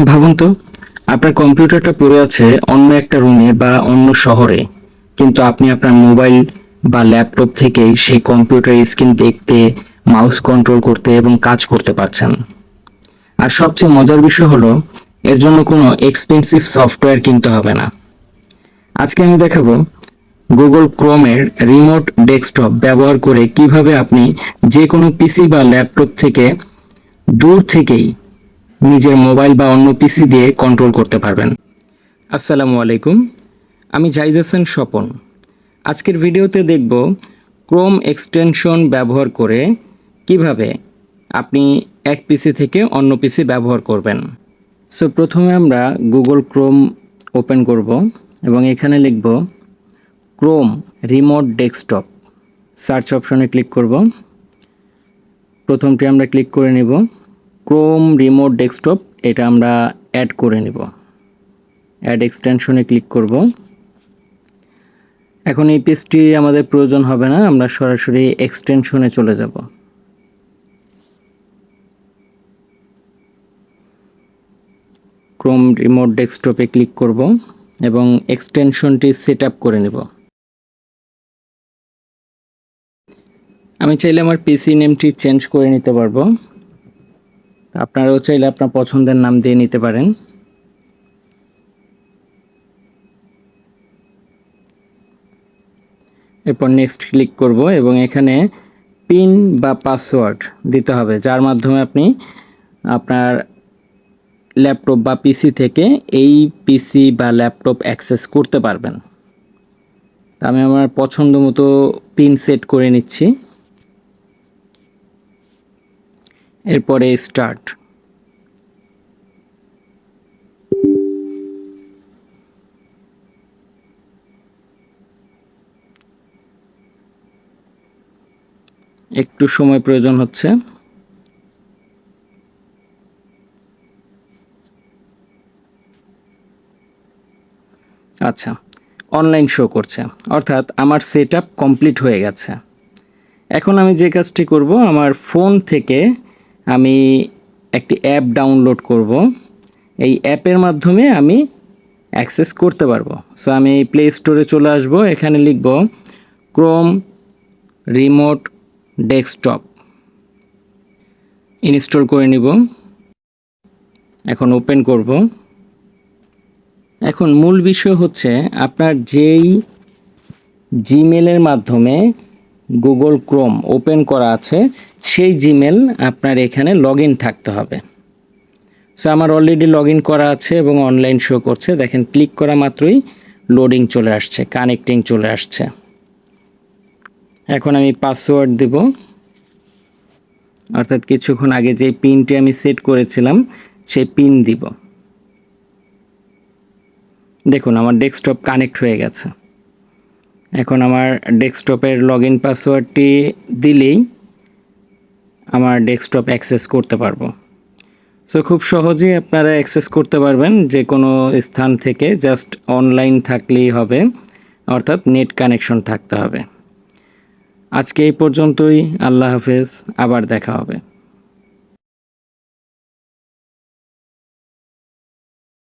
ভাবুন তো, আপনার কম্পিউটারটা পড়ে আছে অন্য একটা রুমে বা অন্য শহরে, কিন্তু আপনি আপনার মোবাইল বা ল্যাপটপ থেকেই সেই কম্পিউটার স্ক্রিন দেখতে, মাউস কন্ট্রোল করতে এবং কাজ করতে পারছেন। আর সবচেয়ে মজার বিষয় হলো, এর জন্য কোনো এক্সপেন্সিভ সফটওয়্যার কিনতে হবে না। আজকে আমি দেখাবো গুগল ক্রোমের রিমোট ডেস্কটপ ব্যবহার করে কিভাবে আপনি যে কোনো পিসি বা ল্যাপটপ থেকে দূর থেকেই নিজের মোবাইল বা অন্য পিসি দিয়ে কন্ট্রোল করতে পারবেন। আসসালামু আলাইকুম, আমি জাহিদ হাসান স্বপন। আজকের ভিডিওতে দেখব ক্রোম এক্সটেনশন ব্যবহার করে কিভাবে আপনি এক পিসি থেকে অন্য পিসি ব্যবহার করবেন। সো প্রথমে আমরা গুগল ক্রোম ওপেন করব এবং এখানে লিখব ক্রোম রিমোট ডেস্কটপ। সার্চ অপশনে ক্লিক করব। প্রথমটি আমরা ক্লিক করে নিব। ক্রোম রিমোট ডেস্কটপ এটা আমরা অ্যাড করে নিব। অ্যাড এক্সটেনশনে ক্লিক করব। এখন এই পেজটি আমাদের প্রয়োজন হবে না, আমরা সরাসরি এক্সটেনশনে চলে যাব। ক্রোম রিমোট ডেস্কটপে ক্লিক করব এবং এক্সটেনশনটি সেট আপ করে নেব। আমি চাইলে আমার পিসি নেমটি চেঞ্জ করে নিতে পারবো। আপনারাও চাইলে আপনার পছন্দের নাম দিয়ে নিতে পারেন। এরপর নেক্সট ক্লিক করব এবং এখানে পিন বা পাসওয়ার্ড দিতে হবে, যার মাধ্যমে আপনি আপনার ল্যাপটপ বা পিসি থেকে এই পিসি বা ল্যাপটপ অ্যাক্সেস করতে পারবেন। আমি আমার পছন্দ মতো পিন সেট করে নিচ্ছি। এরপরে স্টার্ট। একটু সময় প্রয়োজন হচ্ছে। আচ্ছা, অনলাইন শো করছে, অর্থাৎ আমার সেটআপ কমপ্লিট হয়ে গেছে। এখন আমি যে কাজটি করব, আমার ফোন থেকে আমি একটি অ্যাপ ডাউনলোড করব। এই অ্যাপের মাধ্যমে আমি অ্যাক্সেস করতে পারবো। সো আমি প্লে স্টোরে চলে আসব, এখানে লিখব ক্রোম রিমোট ডেস্কটপ, ইনস্টল করে নিব। এখন ওপেন করব। এখন মূল বিষয় হচ্ছে আপনার যেই জিমেলের মাধ্যমে গুগল ক্রোম ওপেন করা আছে সেই জিমেল আপনার এখানে লগ ইন থাকতে হবে। সো আমার অলরেডি লগ ইন করা আছে এবং অনলাইন শো করছে। দেখেন, ক্লিক করা মাত্রই লোডিং চলে আসছে, কানেক্টিং চলে আসছে। এখন আমি পাসওয়ার্ড দেব, অর্থাৎ কিছুক্ষণ আগে যে পিনটি আমি সেট করেছিলাম সেই পিন দিব। দেখুন, আমার ডেস্কটপ কানেক্ট হয়ে গেছে। এখন আমার ডেস্কটপের লগ ইন পাসওয়ার্ডটি দিলেই আমার ডেস্কটপ অ্যাক্সেস করতে পারবো। সো খুব সহজেই আপনারা অ্যাক্সেস করতে পারবেন যে কোনো স্থান থেকে, জাস্ট অনলাইন থাকলেই হবে, অর্থাৎ নেট কানেকশন থাকতে হবে। আজকে এই পর্যন্তই। আল্লাহ হাফেজ, আবার দেখা হবে।